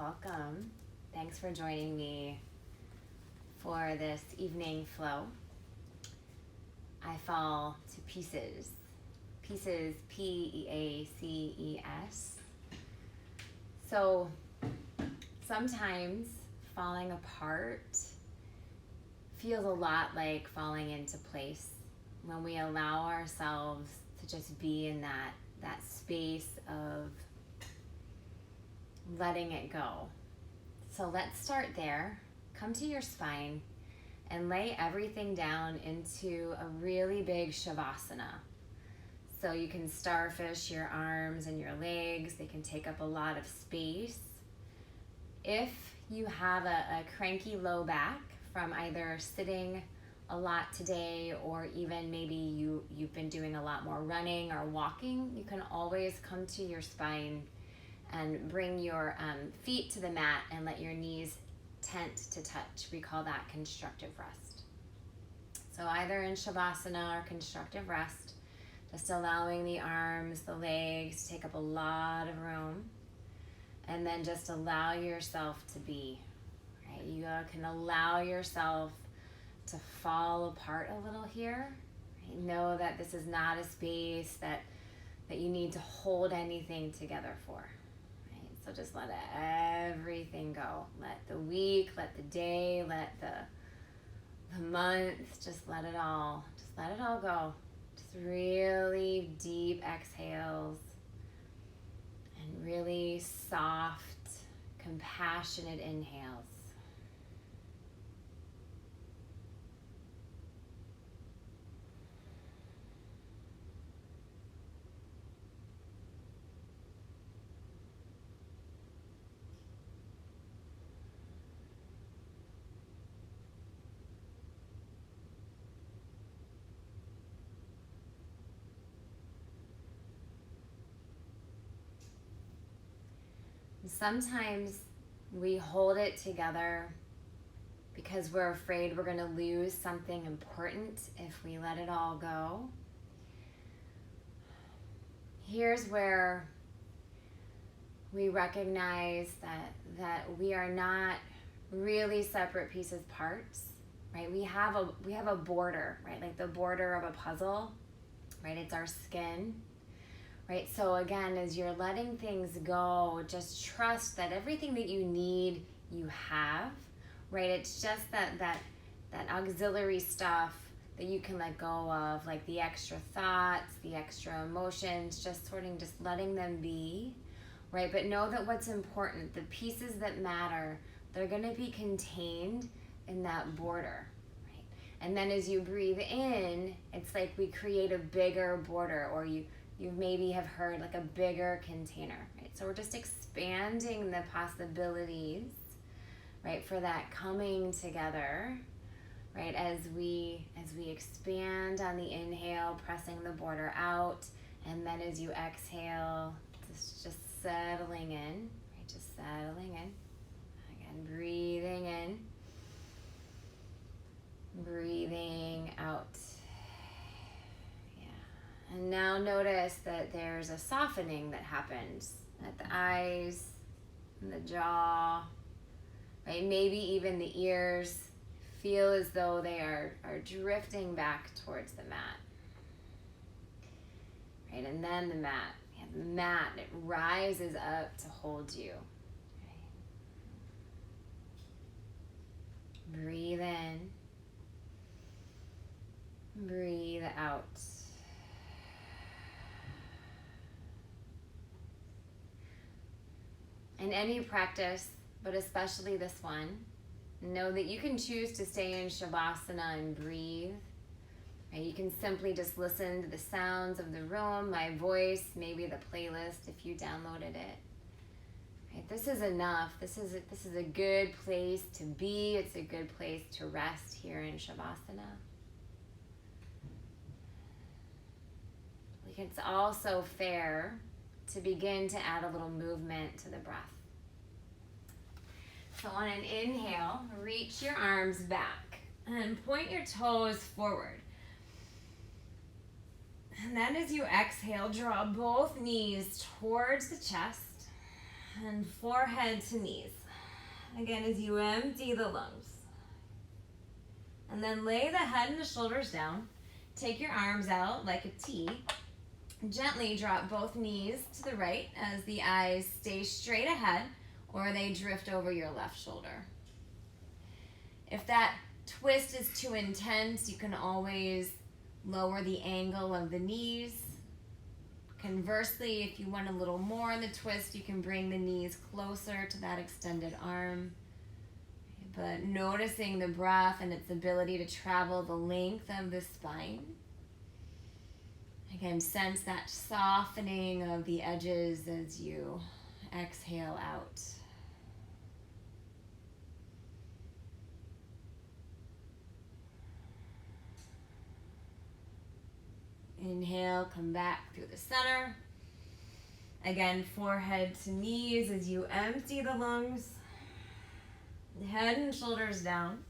welcome. Thanks for joining me for this evening flow. I fall to pieces. Pieces, P-E-A-C-E-S. So sometimes falling apart feels a lot like falling into place when we allow ourselves to just be in that space of letting it go. So let's start there. Come to your spine and lay everything down into a really big Shavasana. So you can starfish your arms and your legs. They can take up a lot of space. If you have a cranky low back from either sitting a lot today, or even maybe you've been doing a lot more running or walking, you can always come to your spine and bring your feet to the mat and let your knees tent to touch. We call that constructive rest. So either in Shavasana or constructive rest, just allowing the arms, the legs to take up a lot of room, and then just allow yourself to be, right? You can allow yourself to fall apart a little here. Right? Know that this is not a space that you need to hold anything together for. So just let everything go. Let the week, let the day, let the month, just let it all go. Just really deep exhales and really soft, compassionate inhales. Sometimes we hold it together because we're afraid we're going to lose something important if we let it all go. Here's where we recognize that we are not really separate pieces, parts, right? We have a border, right? Like the border of a puzzle, right? It's our skin. Right, so again, as you're letting things go, just trust that everything that you need, you have, right? It's just that auxiliary stuff that you can let go of, like the extra thoughts, the extra emotions, just letting them be, right? But know that what's important, the pieces that matter, they're gonna be contained in that border, right? And then as you breathe in, it's like we create a bigger border, or you maybe have heard like a bigger container, right? So we're just expanding the possibilities, right, for that coming together, right? As we expand on the inhale, pressing the border out, and then as you exhale, just settling in, right? Just settling in. Again, breathing in, breathing out. And now notice that there's a softening that happens at the eyes and the jaw, right? Maybe even the ears feel as though they are drifting back towards the mat, right? And then the mat, it rises up to hold you. Right? Breathe in, breathe out. In any practice, but especially this one, know that you can choose to stay in Shavasana and breathe. Right? You can simply just listen to the sounds of the room, my voice, maybe the playlist if you downloaded it. Right? This is enough. This is a good place to be. It's a good place to rest here in Shavasana. It's also fair to begin to add a little movement to the breath. So on an inhale, reach your arms back and point your toes forward. And then as you exhale, draw both knees towards the chest And forehead to knees. Again, as you empty the lungs. And then lay the head and the shoulders down. Take your arms out like a T. Gently drop both knees to the right as the eyes stay straight ahead or they drift over your left shoulder. If that twist is too intense, you can always lower the angle of the knees. Conversely, if you want a little more in the twist, you can bring the knees closer to that extended arm. But noticing the breath and its ability to travel the length of the spine. Again, sense that softening of the edges as you exhale out. Inhale, come back through the center. Again, forehead to knees as you empty the lungs. Head and shoulders down.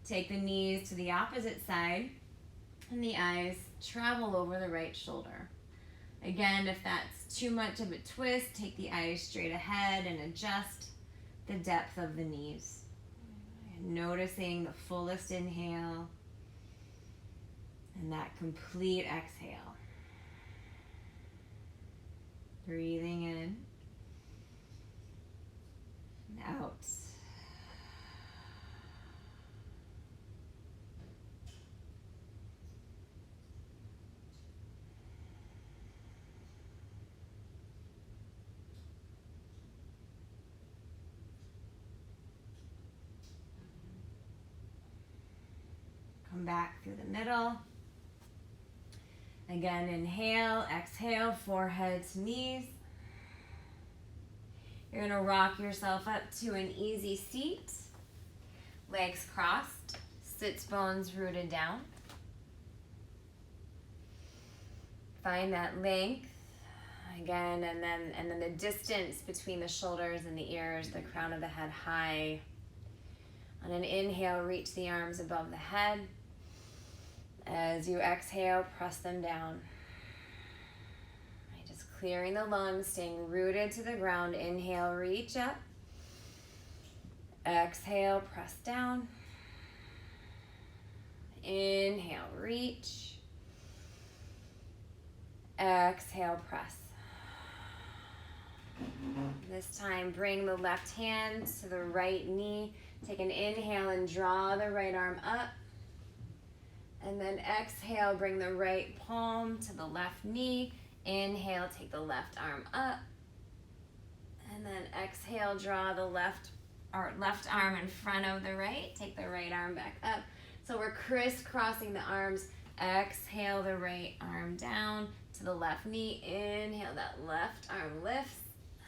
Take the knees to the opposite side and the eyes travel over the right shoulder. Again, if that's too much of a twist, take the eyes straight ahead and adjust the depth of the knees. Noticing the fullest inhale and that complete exhale. Breathing in and out. Come back through the middle. Again, inhale, exhale, forehead to knees. You're going to rock yourself up to an easy seat. Legs crossed, sits bones rooted down. Find that length. Again, and then the distance between the shoulders and the ears, the crown of the head high. On an inhale, reach the arms above the head. As you exhale, press them down. Just clearing the lungs, staying rooted to the ground. Inhale, reach up. Exhale, press down. Inhale, reach. Exhale, press. This time, bring the left hand to the right knee. Take an inhale and draw the right arm up. And then exhale, bring the right palm to the left knee. Inhale, take the left arm up. And then exhale, draw the left arm in front of the right. Take the right arm back up. So we're crisscrossing the arms. Exhale, the right arm down to the left knee. Inhale, that left arm lifts.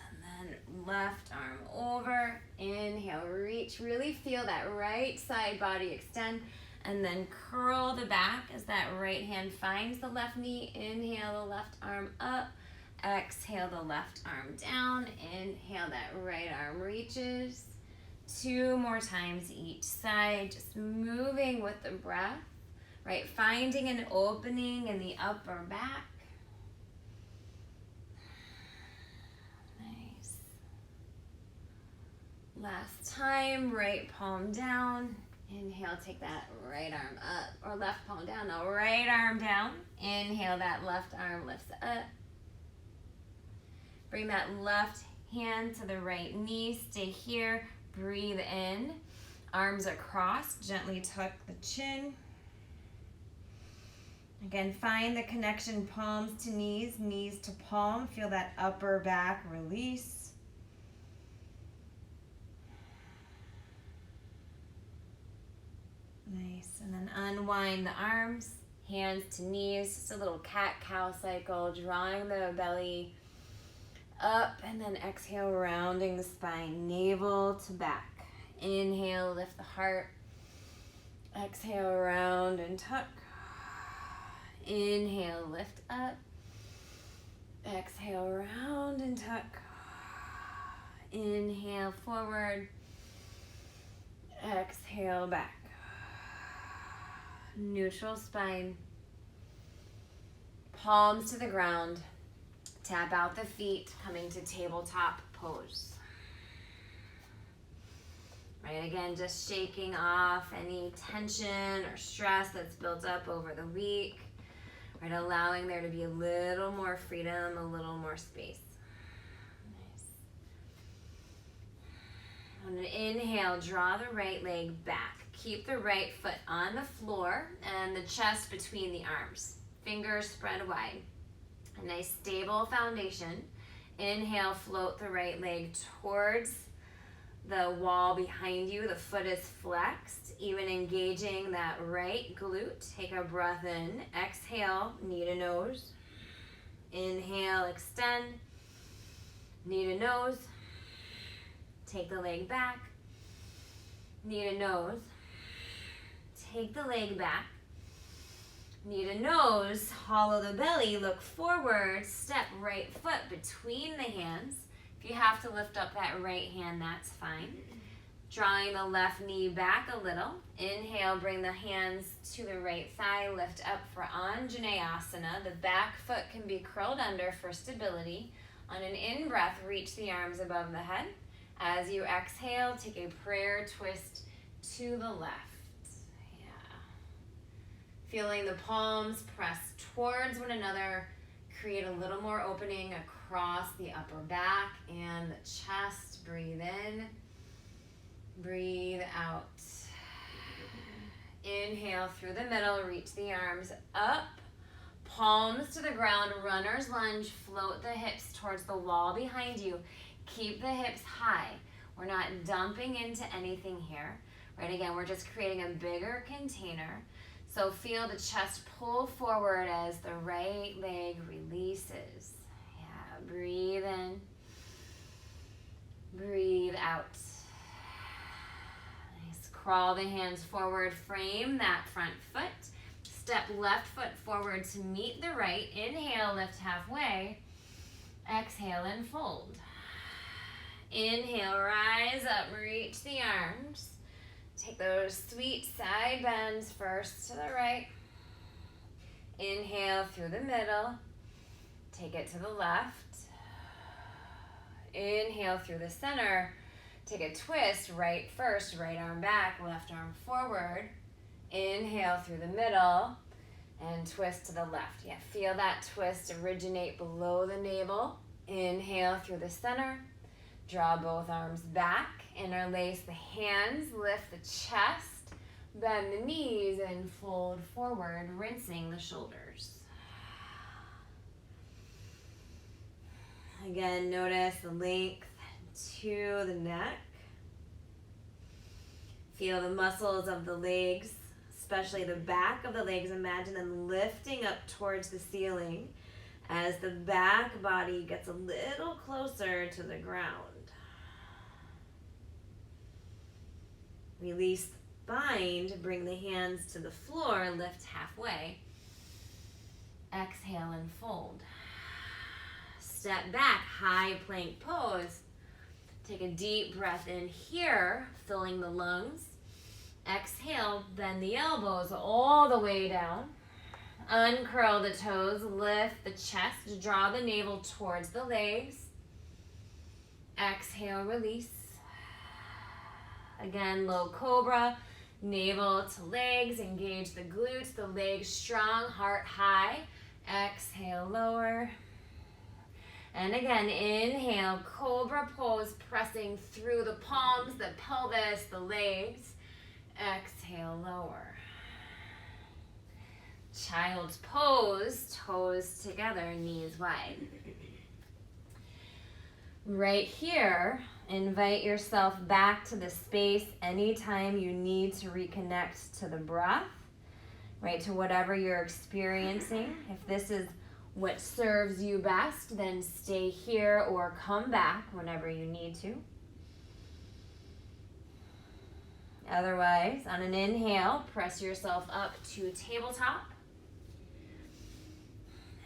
And then left arm over. Inhale, reach. Really feel that right side body extend. And then curl the back as that right hand finds the left knee. Inhale, the left arm up. Exhale, the left arm down. Inhale, that right arm reaches. 2 more times each side, just moving with the breath, right? Finding an opening in the upper back. Nice. Last time, right palm down. Inhale, take that right arm up, or left palm down. Now right arm down. Inhale, that left arm lifts up. Bring that left hand to the right knee. Stay here. Breathe in. Arms across. Gently tuck the chin. Again, find the connection, palms to knees, knees to palm. Feel that upper back release. Nice, and then unwind the arms, hands to knees, just a little cat-cow cycle, drawing the belly up, and then exhale, rounding the spine, navel to back. Inhale, lift the heart. Exhale, round and tuck. Inhale, lift up. Exhale, round and tuck. Inhale, forward. Exhale, back. Neutral spine. Palms to the ground. Tap out the feet, coming to tabletop pose. Right, again, just shaking off any tension or stress that's built up over the week. Right, allowing there to be a little more freedom, a little more space. Nice. On an inhale, draw the right leg back. Keep the right foot on the floor and the chest between the arms. Fingers spread wide. A nice stable foundation. Inhale, float the right leg towards the wall behind you. The foot is flexed, even engaging that right glute. Take a breath in. Exhale, knee to nose. Inhale, extend. Knee to nose. Take the leg back. Knee to nose. Take the leg back. Knee to nose. Hollow the belly. Look forward. Step right foot between the hands. If you have to lift up that right hand, that's fine. Drawing the left knee back a little. Inhale, bring the hands to the right thigh. Lift up for Anjaneyasana. The back foot can be curled under for stability. On an in-breath, reach the arms above the head. As you exhale, take a prayer twist to the left. Yeah. Feeling the palms press towards one another. Create a little more opening across the upper back and the chest. Breathe in. Breathe out. Inhale through the middle. Reach the arms up. Palms to the ground. Runner's lunge. Float the hips towards the wall behind you. Keep the hips high. We're not dumping into anything here. Right, again, we're just creating a bigger container. So feel the chest pull forward as the right leg releases. Yeah, breathe in. Breathe out. Nice. Crawl the hands forward. Frame that front foot. Step left foot forward to meet the right. Inhale, lift halfway. Exhale and fold. Inhale, rise up, reach the arms. Take those sweet side bends first to the right. Inhale through the middle. Take it to the left. Inhale through the center. Take a twist, right first, right arm back, left arm forward. Inhale through the middle and twist to the left. Yeah, feel that twist originate below the navel. Inhale through the center. Draw both arms back, interlace the hands, lift the chest, bend the knees, and fold forward, rinsing the shoulders. Again, notice the length to the neck. Feel the muscles of the legs, especially the back of the legs. Imagine them lifting up towards the ceiling as the back body gets a little closer to the ground. Release bind, bring the hands to the floor, lift halfway. Exhale and fold. Step back, high plank pose. Take a deep breath in here, filling the lungs. Exhale, bend the elbows all the way down. Uncurl the toes, lift the chest, draw the navel towards the legs. Exhale, release. Again, low cobra, navel to legs, engage the glutes, the legs strong, heart high. Exhale, lower. And again, inhale, cobra pose, pressing through the palms, the pelvis, the legs. Exhale, lower. Child's pose, toes together, knees wide. Right here, invite yourself back to the space anytime you need to reconnect to the breath, right, to whatever you're experiencing. If this is what serves you best, then stay here or come back whenever you need to. Otherwise, on an inhale, press yourself up to tabletop.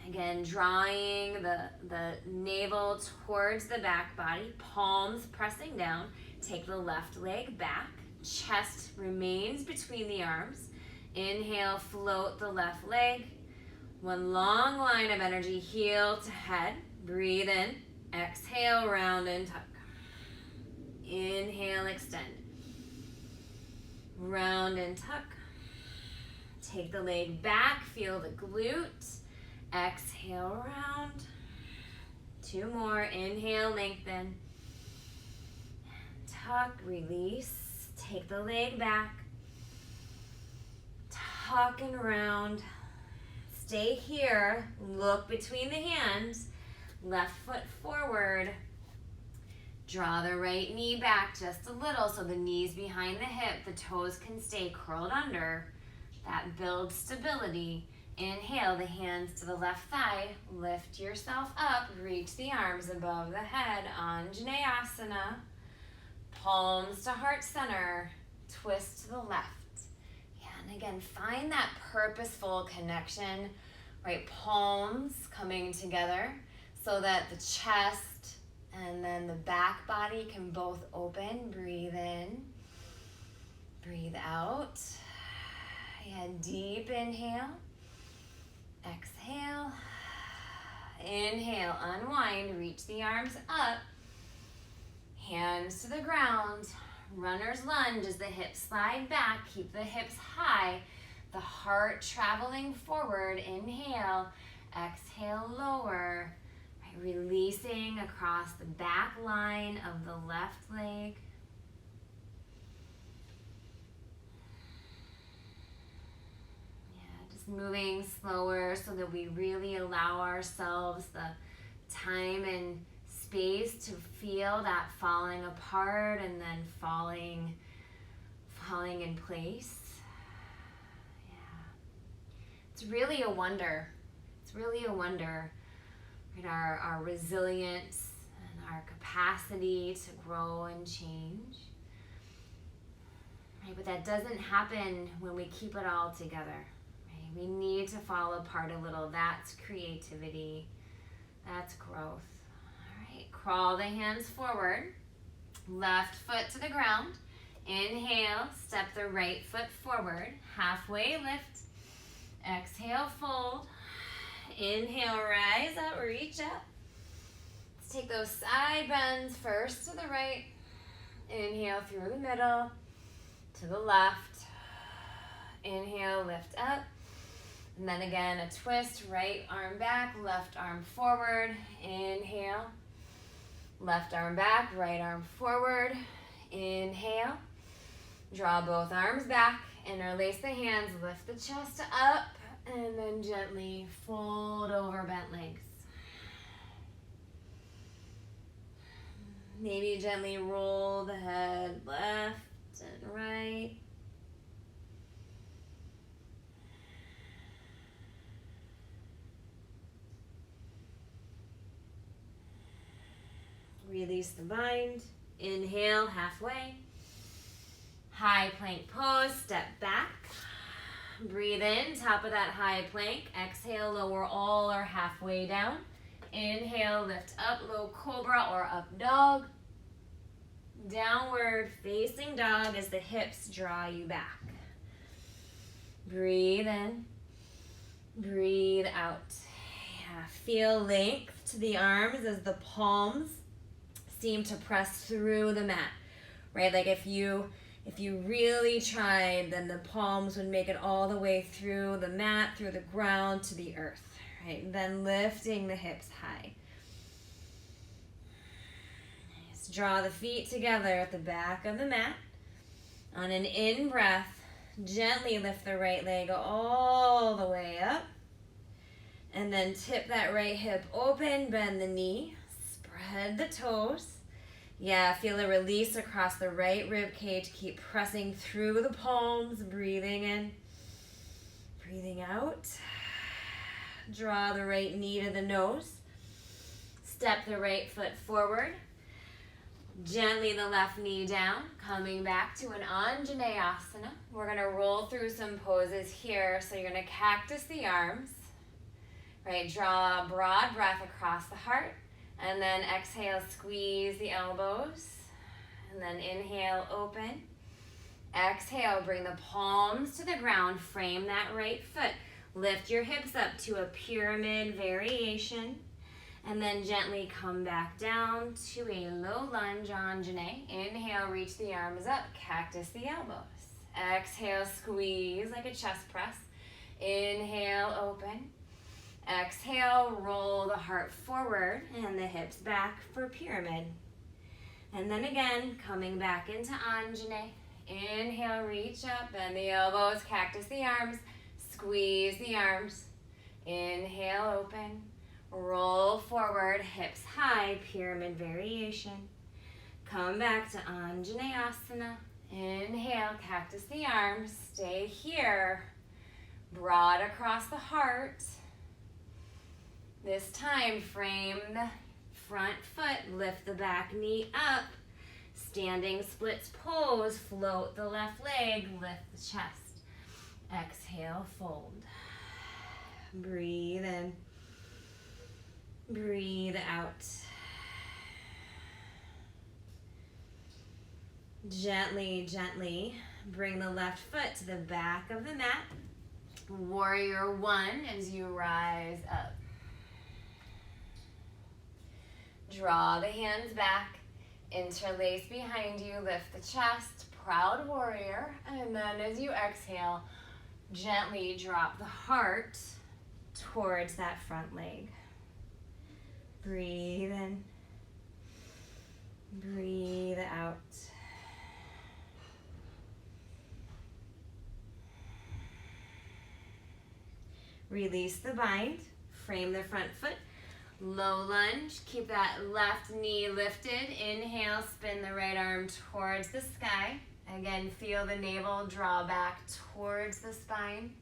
Again, drawing the navel towards the back body, palms pressing down. Take the left leg back. Chest remains between the arms. Inhale, float the left leg. One long line of energy, heel to head. Breathe in. Exhale, round and tuck. Inhale, extend. Round and tuck. Take the leg back, feel the glute. Exhale, round. 2 more. Inhale, lengthen. Tuck, release. Take the leg back. Tuck and round. Stay here. Look between the hands. Left foot forward. Draw the right knee back just a little so the knee's behind the hip. The toes can stay curled under. That builds stability. Inhale, the hands to the left thigh. Lift yourself up. Reach the arms above the head. Anjaneyasana. Palms to heart center. Twist to the left. Yeah, and again, find that purposeful connection, right? Palms coming together so that the chest and then the back body can both open. Breathe in. Breathe out. Yeah, deep inhale. Exhale. Inhale, unwind, reach the arms up. Hands to the ground. Runner's lunge as the hips slide back. Keep the hips high. The heart traveling forward. Inhale. Exhale, lower. Right, releasing across the back line of the left leg. Moving slower so that we really allow ourselves the time and space to feel that falling apart and then falling in place. Yeah. It's really a wonder. It's really a wonder, right? Our resilience and our capacity to grow and change. Right? But that doesn't happen when we keep it all together. We need to fall apart a little. That's creativity. That's growth. All right, crawl the hands forward. Left foot to the ground. Inhale, step the right foot forward. Halfway lift. Exhale, fold. Inhale, rise up, reach up. Let's take those side bends first to the right. Inhale through the middle, to the left. Inhale, lift up. And then again, a twist, right arm back, left arm forward. Inhale. Left arm back, right arm forward. Inhale. Draw both arms back. Interlace the hands, lift the chest up, and then gently fold over bent legs. Maybe gently roll the head left and right. Release the mind. Inhale, halfway. High plank pose, step back. Breathe in, top of that high plank. Exhale, lower all or halfway down. Inhale, lift up, low cobra or up dog. Downward facing dog as the hips draw you back. Breathe in, breathe out. Yeah, feel length to the arms as the palms seem to press through the mat, right? Like if you really tried, then the palms would make it all the way through the mat, through the ground to the earth, right? Then lifting the hips high. Nice. Draw the feet together at the back of the mat. On an in breath, gently lift the right leg all the way up. And then tip that right hip open, bend the knee. Spread the toes. Yeah, feel a release across the right rib cage. Keep pressing through the palms. Breathing in. Breathing out. Draw the right knee to the nose. Step the right foot forward. Gently the left knee down. Coming back to an Anjaneyasana. We're going to roll through some poses here. So you're going to cactus the arms. Right, draw a broad breath across the heart. And then exhale, squeeze the elbows. And then inhale, open. Exhale, bring the palms to the ground. Frame that right foot. Lift your hips up to a pyramid variation. And then gently come back down to a low lunge Anjane. Inhale, reach the arms up. Cactus the elbows. Exhale, squeeze like a chest press. Inhale, open. Exhale, roll the heart forward and the hips back for pyramid. And then again, coming back into Anjane. Inhale, reach up, bend the elbows, cactus the arms, squeeze the arms. Inhale, open. Roll forward, hips high, pyramid variation. Come back to Anjaneyasana. Inhale, cactus the arms, stay here. Broad across the heart. This time, frame the front foot, lift the back knee up. Standing splits pose, float the left leg, lift the chest. Exhale, fold. Breathe in. Breathe out. Gently, gently bring the left foot to the back of the mat. Warrior one as you rise up. Draw the hands back. Interlace behind you, lift the chest, proud warrior. And then as you exhale, gently drop the heart towards that front leg. Breathe in. Breathe out. Release the bind. Frame the front foot. Low lunge. Keep that left knee lifted. Inhale, spin the right arm towards the sky. Again, feel the navel draw back towards the spine.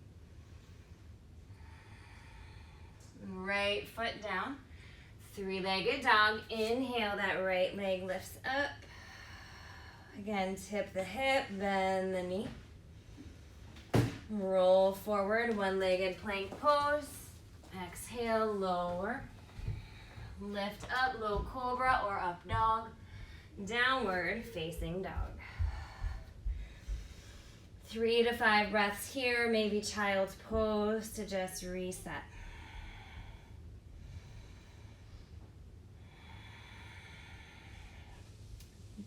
Right foot down. Three-legged dog. Inhale, that right leg lifts up. Again, tip the hip, bend the knee. Roll forward, one-legged plank pose. Exhale, lower. Lift up, low cobra or up dog. Downward facing dog. 3 to 5 breaths here, maybe child's pose to just reset.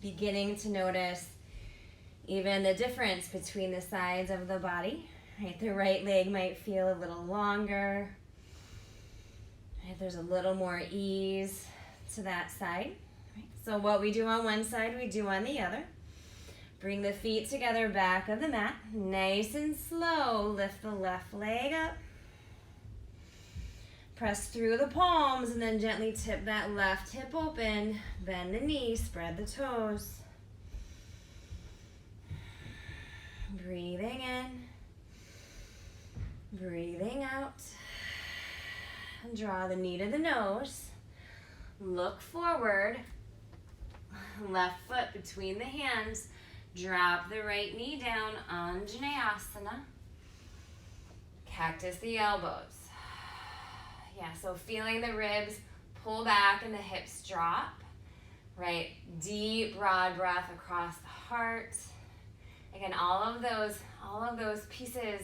Beginning to notice even the difference between the sides of the body. Right, the right leg might feel a little longer. Right, there's a little more ease to that side. Right, so what we do on one side, we do on the other. Bring the feet together, back of the mat. Nice and slow, lift the left leg up. Press through the palms and then gently tip that left hip open. Bend the knee, spread the toes. Breathing in. Breathing out. Draw the knee to the nose. Look forward. Left foot between the hands. Drop the right knee down, Anjaneyasana. Cactus the elbows. Yeah, so feeling the ribs pull back and the hips drop. Right, deep, broad breath across the heart. Again, all of those pieces,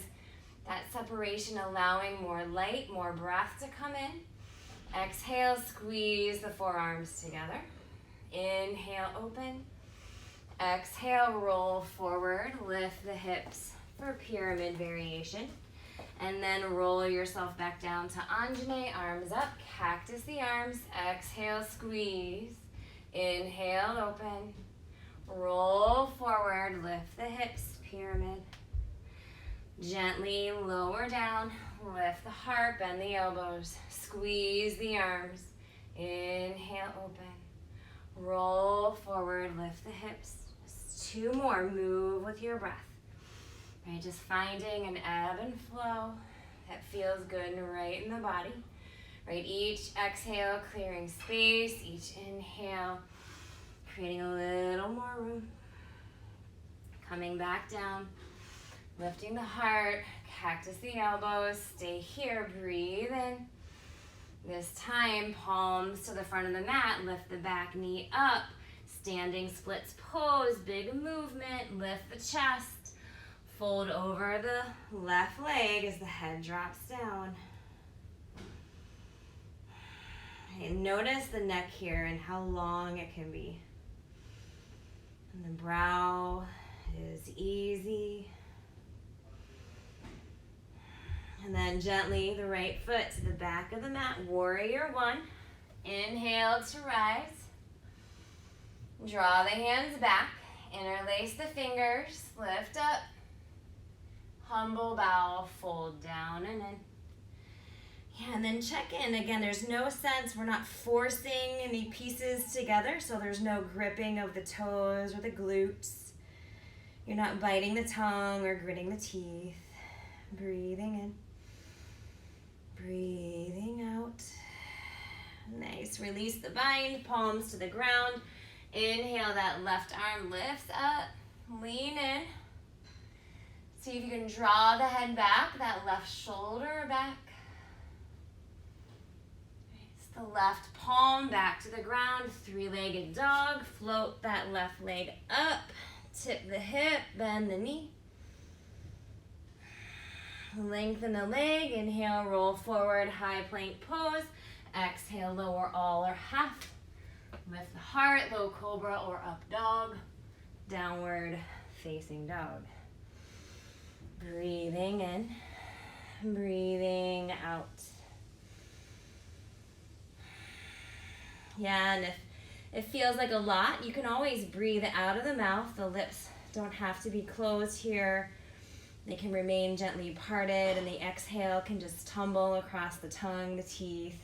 that separation, allowing more light, more breath to come in. Exhale, squeeze the forearms together. Inhale, open. Exhale, roll forward, lift the hips for pyramid variation. And then roll yourself back down to Anjane, arms up, cactus the arms. Exhale, squeeze. Inhale, open. Roll forward, lift the hips, pyramid. Gently lower down, lift the heart, bend the elbows, squeeze the arms. Inhale, open. Roll forward, lift the hips. Just 2 more, move with your breath. Right, just finding an ebb and flow that feels good and right in the body. Right, each exhale, clearing space. Each inhale, creating a little more room. Coming back down, lifting the heart, cactus the elbows. Stay here, breathe in. This time, palms to the front of the mat. Lift the back knee up. Standing splits pose, big movement. Lift the chest. Fold over the left leg as the head drops down. And notice the neck here and how long it can be. And the brow is easy. And then gently the right foot to the back of the mat, warrior one. Inhale to rise. Draw the hands back, interlace the fingers, lift up. Humble bow, fold down and in. Yeah, and then check in. Again, there's no sense, we're not forcing any pieces together, so there's no gripping of the toes or the glutes. You're not biting the tongue or gritting the teeth. Breathing in. Breathing out. Nice. Release the bind, palms to the ground. Inhale, that left arm lifts up. Lean in. See if you can draw the head back, that left shoulder back. Nice. The left palm back to the ground, three-legged dog. Float that left leg up. Tip the hip, bend the knee. Lengthen the leg. Inhale, roll forward, high plank pose. Exhale, lower all or half. Lift the heart, low cobra or up dog. Downward facing dog. Breathing in, breathing out. Yeah, and if it feels like a lot, you can always breathe out of the mouth. The lips don't have to be closed here. They can remain gently parted, and the exhale can just tumble across the tongue, the teeth.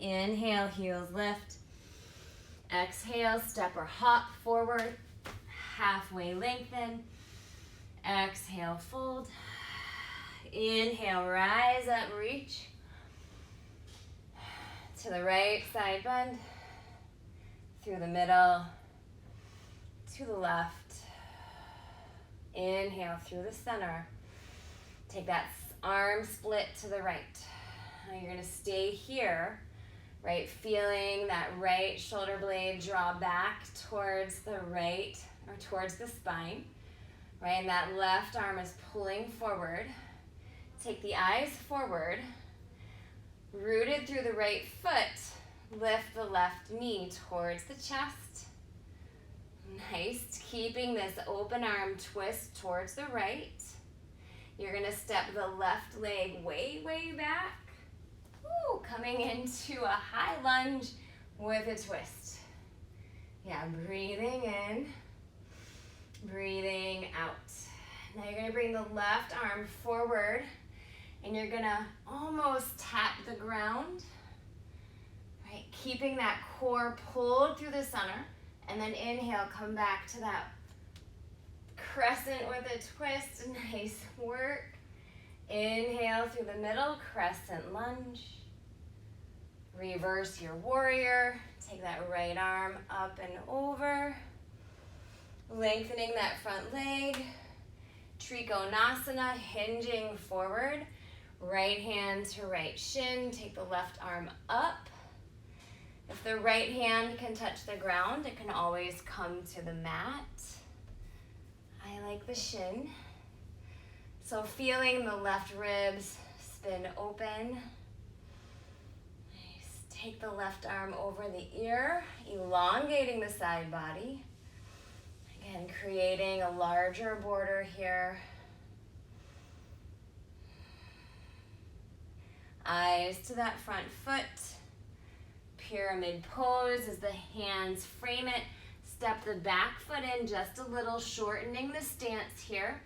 Inhale, heels lift. Exhale, step or hop forward. Halfway lengthen. Exhale, fold. Inhale, rise up, reach. To the right side bend. Through the middle. To the left. Inhale through the center. Take that arm split to the right. Now you're gonna stay here, right? Feeling that right shoulder blade draw back towards the right or towards the spine, right? And that left arm is pulling forward. Take the eyes forward, rooted through the right foot, lift the left knee towards the chest. Nice, keeping this open arm twist towards the right. You're gonna step the left leg way, way back. Woo, coming into a high lunge with a twist. Yeah, breathing in. Breathing out. Now you're gonna bring the left arm forward and you're gonna almost tap the ground, right? Keeping that core pulled through the center, and then inhale, come back to that crescent with a twist. Nice work. Inhale through the middle, crescent lunge. Reverse your warrior. Take that right arm up and over. Lengthening that front leg. Trikonasana, hinging forward. Right hand to right shin. Take the left arm up. If the right hand can touch the ground, it can always come to the mat. I like the shin. So feeling the left ribs spin open. Nice. Take the left arm over the ear, elongating the side body. Again, creating a larger border here. Eyes to that front foot. Pyramid pose as the hands frame it. Step the back foot in just a little, shortening the stance here.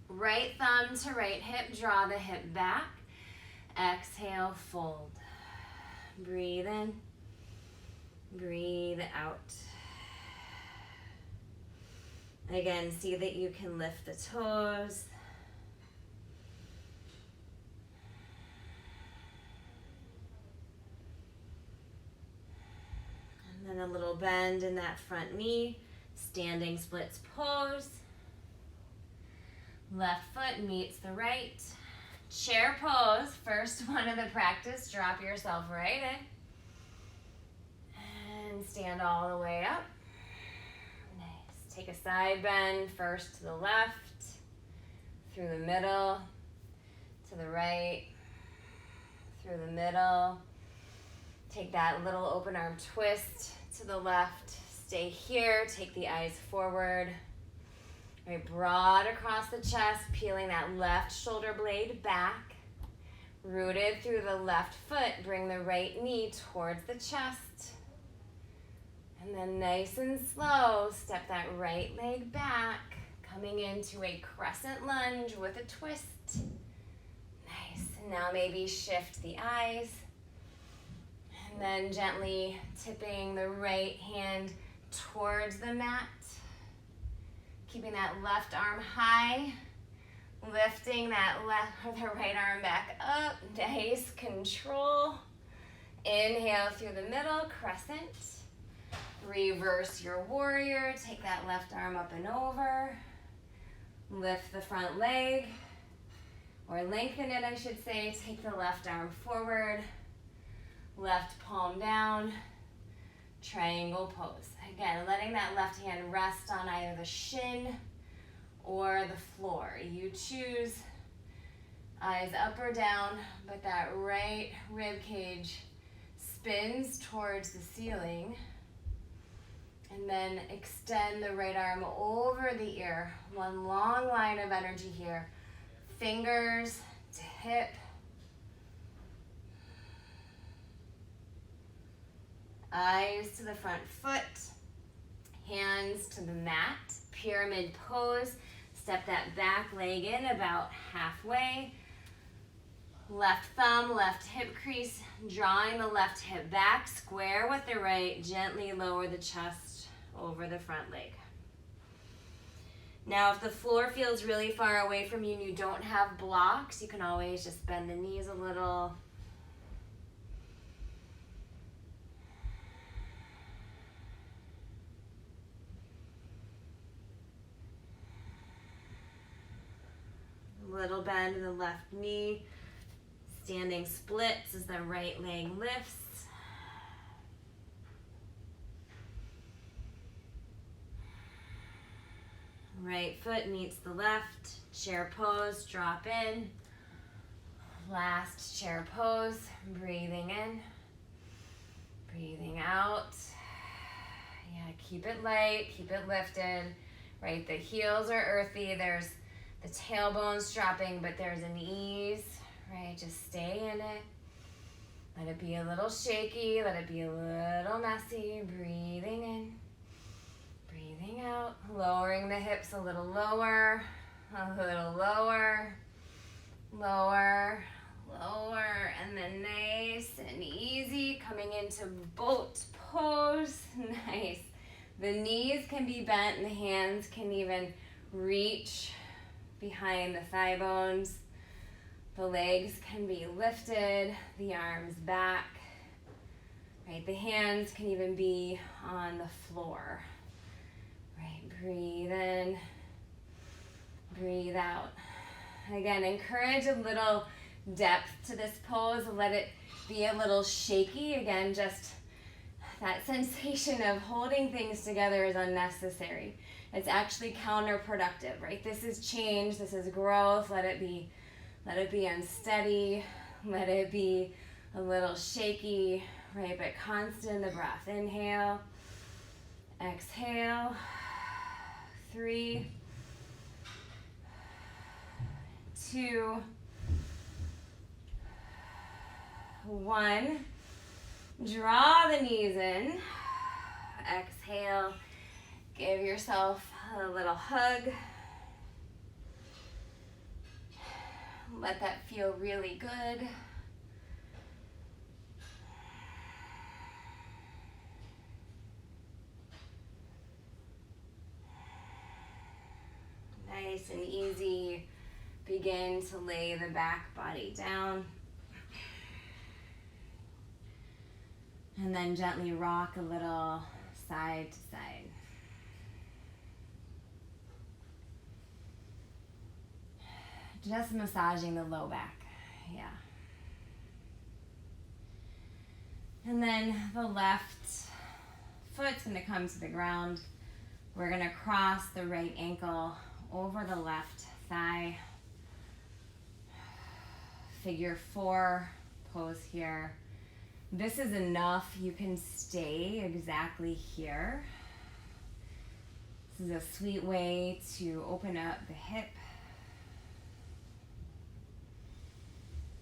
Right thumb to right hip, draw the hip back. Exhale, fold. Breathe in, breathe out. Again, see that you can lift the toes. And then a little bend in that front knee. Standing splits pose. Left foot meets the right. Chair pose, first one of the practice. Drop yourself right in. And stand all the way up. Nice. Take a side bend, first to the left, through the middle, to the right, through the middle. Take that little open arm twist to the left. Stay here, take the eyes forward. Right, broad across the chest, peeling that left shoulder blade back. Rooted through the left foot, bring the right knee towards the chest. And then nice and slow, step that right leg back, coming into a crescent lunge with a twist. Nice, and now maybe shift the eyes. And then gently tipping the right hand towards the mat. Keeping that left arm high. Lifting that the right arm back up. Nice control. Inhale through the middle, crescent. Reverse your warrior. Take that left arm up and over. Lift the front leg. Or lengthen it, I should say. Take the left arm forward. Left palm down. Triangle pose. Again, letting that left hand rest on either the shin or the floor. You choose. Eyes up or down, but that right rib cage spins towards the ceiling. And then extend the right arm over the ear. One long line of energy here. Fingers to hip. Eyes to the front foot. Hands to the mat. Pyramid pose. Step that back leg in about halfway. Left thumb, left hip crease, drawing the left hip back, square with the right, gently lower the chest over the front leg. Now, if the floor feels really far away from you and you don't have blocks, you can always just bend the knees a little. Little bend in the left knee. Standing splits as the right leg lifts. Right foot meets the left. Chair pose, drop in. Last chair pose, breathing in. Breathing out. Yeah, keep it light, keep it lifted. Right, the heels are earthy. There's the tailbone's dropping, but there's an ease. Right, just stay in it. Let it be a little shaky. Let it be a little messy. Breathing in. Breathing out. Lowering the hips a little lower. A little lower. Lower. Lower. And then nice and easy. Coming into boat pose. Nice. The knees can be bent and the hands can even reach behind the thigh bones. The legs can be lifted, the arms back, right? The hands can even be on the floor, right? Breathe in, breathe out. Again, encourage a little depth to this pose. Let it be a little shaky. Again, just that sensation of holding things together is unnecessary. It's actually counterproductive, right? This is change, this is growth. Let it be unsteady, let it be a little shaky, right? But constant in the breath. Inhale, exhale, 3, 2, 1. Draw the knees in. Exhale, give yourself a little hug. Let that feel really good. Nice and easy. Begin to lay the back body down. And then gently rock a little side to side. Just massaging the low back, yeah. And then the left foot's gonna come to the ground. We're gonna cross the right ankle over the left thigh. Figure 4 pose here. This is enough. You can stay exactly here. This is a sweet way to open up the hip.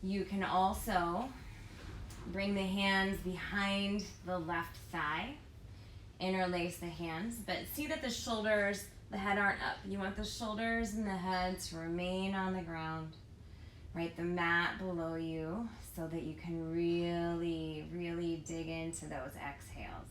You can also bring the hands behind the left thigh, interlace the hands, but see that the shoulders, the head aren't up. You want the shoulders and the head to remain on the ground, right? The mat below you, so that you can really, really dig into those exhales.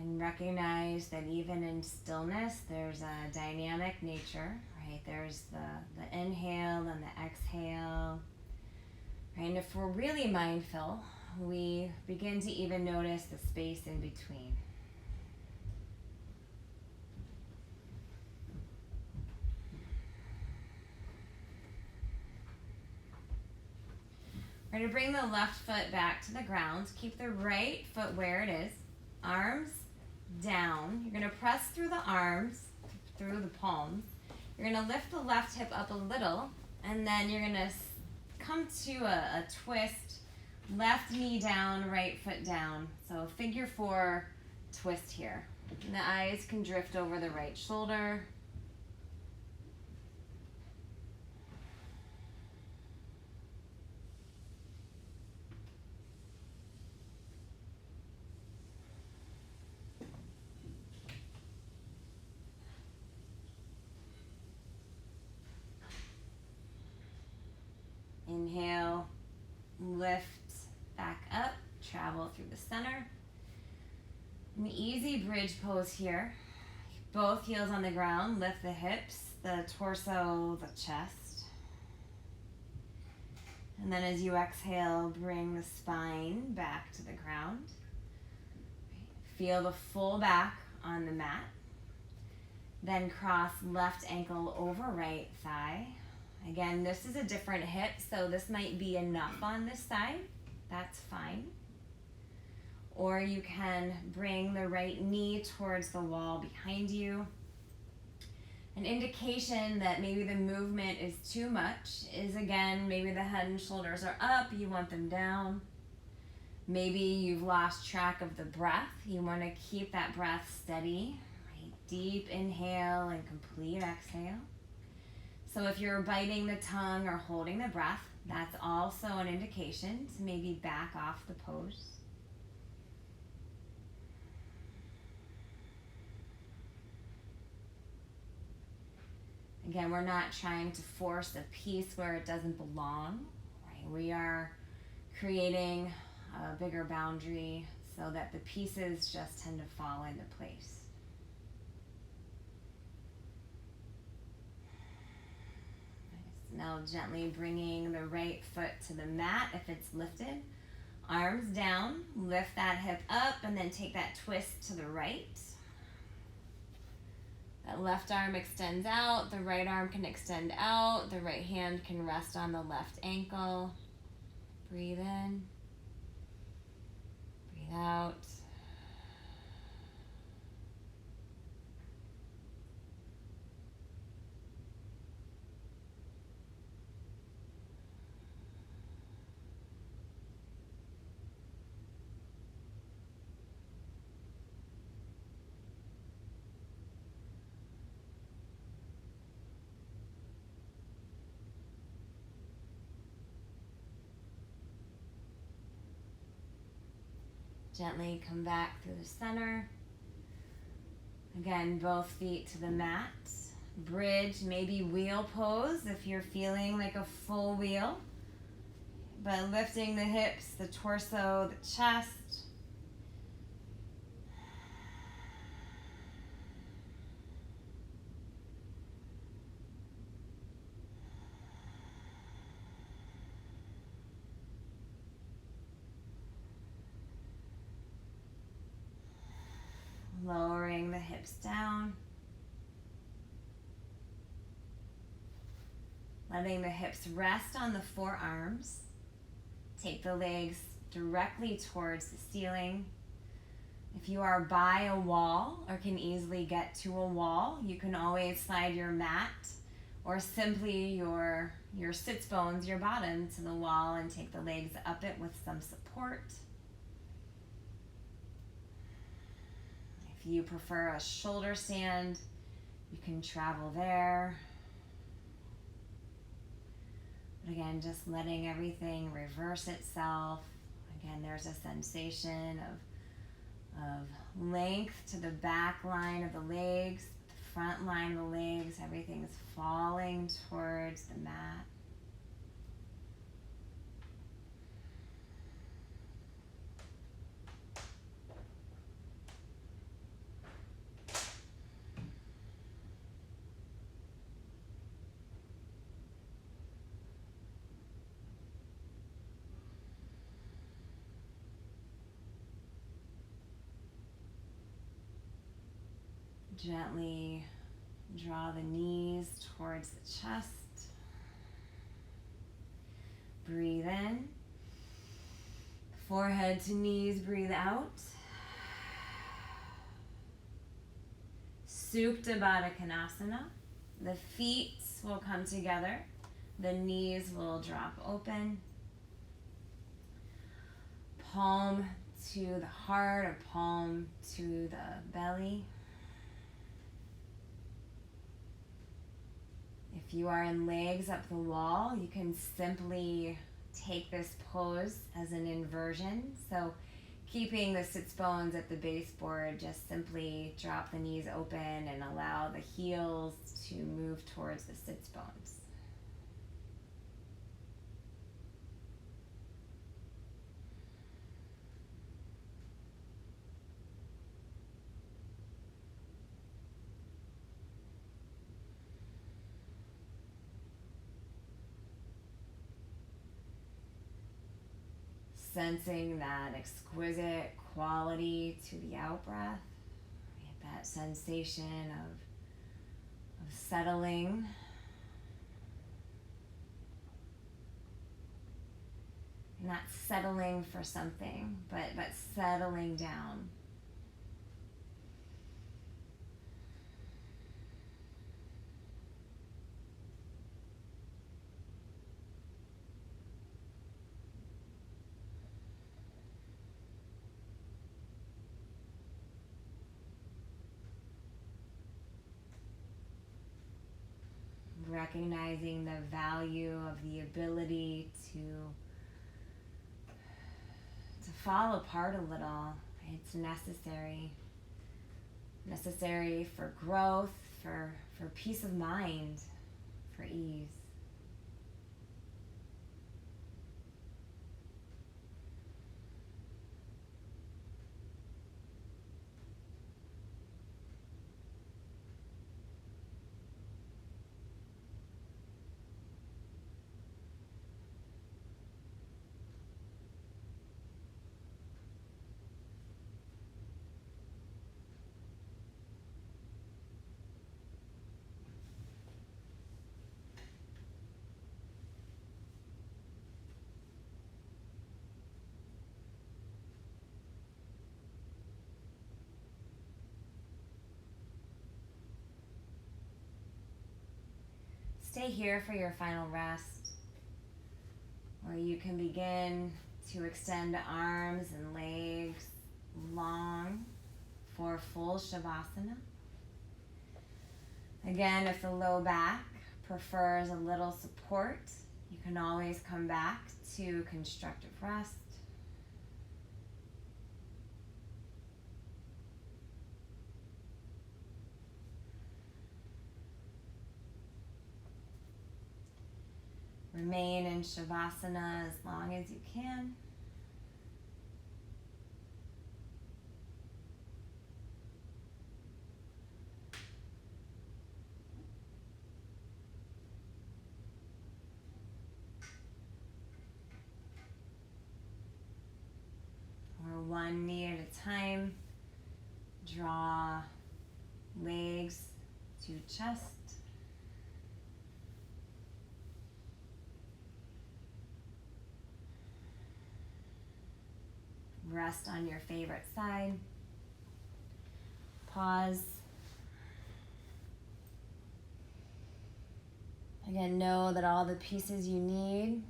And recognize that even in stillness, there's a dynamic nature, right? There's the inhale and the exhale. Right? And if we're really mindful, we begin to even notice the space in between. We're going to bring the left foot back to the ground. Keep the right foot where it is. Arms down. You're going to press through the arms, through the palms. You're going to lift the left hip up a little, and then you're going to come to a twist. Left knee down, right foot down. So figure 4 twist here. And the eyes can drift over the right shoulder. Inhale, lift back up, travel through the center. An easy bridge pose here. Both heels on the ground, lift the hips, the torso, the chest. And then as you exhale, bring the spine back to the ground. Feel the full back on the mat. Then cross left ankle over right thigh. Again, this is a different hip, so this might be enough on this side. That's fine. Or you can bring the right knee towards the wall behind you. An indication that maybe the movement is too much is, again, maybe the head and shoulders are up, you want them down. Maybe you've lost track of the breath. You want to keep that breath steady. Right? Deep inhale and complete exhale. So if you're biting the tongue or holding the breath, that's also an indication to maybe back off the pose. Again, we're not trying to force a piece where it doesn't belong. Right? We are creating a bigger boundary so that the pieces just tend to fall into place. Now gently bringing the right foot to the mat if it's lifted. Arms down, lift that hip up, and then take that twist to the right. That left arm extends out, the right arm can extend out, the right hand can rest on the left ankle. Breathe in, breathe out. Gently come back through the center. Again, both feet to the mat. Bridge, maybe wheel pose if you're feeling like a full wheel. But lifting the hips, the torso, the chest. Lowering the hips down. Letting the hips rest on the forearms. Take the legs directly towards the ceiling. If you are by a wall or can easily get to a wall, you can always slide your mat or simply your sits bones, your bottom, to the wall and take the legs up it with some support. If you prefer a shoulder stand, you can travel there. But again, just letting everything reverse itself. Again, there's a sensation of length to the back line of the legs, the front line of the legs, everything is falling towards the mat. Gently draw the knees towards the chest. Breathe in. Forehead to knees, breathe out. Supta Baddha Konasana. The feet will come together. The knees will drop open. Palm to the heart or palm to the belly. If you are in legs up the wall, you can simply take this pose as an inversion. So keeping the sits bones at the baseboard, just simply drop the knees open and allow the heels to move towards the sits bones. Sensing that exquisite quality to the out-breath, that sensation of settling. Not settling for something, but settling down. Recognizing the value of the ability to fall apart a little. It's necessary for growth, for peace of mind, for ease. Stay here for your final rest, where you can begin to extend arms and legs long for full Shavasana. Again, if the low back prefers a little support, you can always come back to constructive rest. Remain in Shavasana as long as you can. Or one knee at a time, draw legs to chest. Rest on your favorite side. pause. Again, know that all the pieces you need,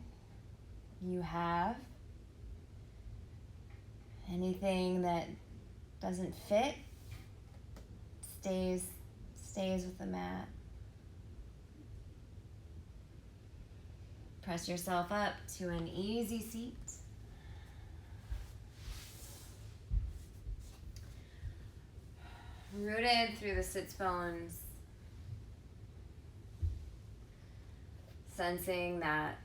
you have. Anything that doesn't fit stays with the mat. Press yourself up to an easy seat. Rooted through the sits bones. Sensing that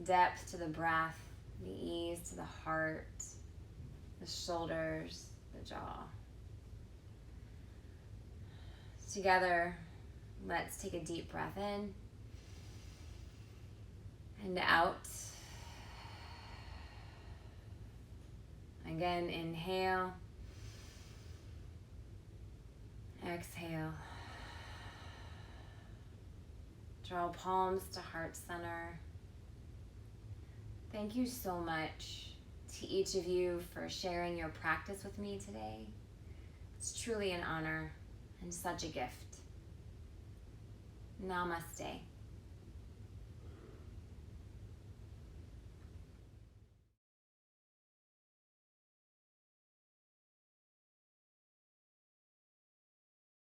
depth to the breath, the ease to the heart, the shoulders, the jaw. Together, let's take a deep breath in and out. Again, inhale, exhale. Draw palms to heart center. Thank you so much to each of you for sharing your practice with me today. It's truly an honor and such a gift. Namaste.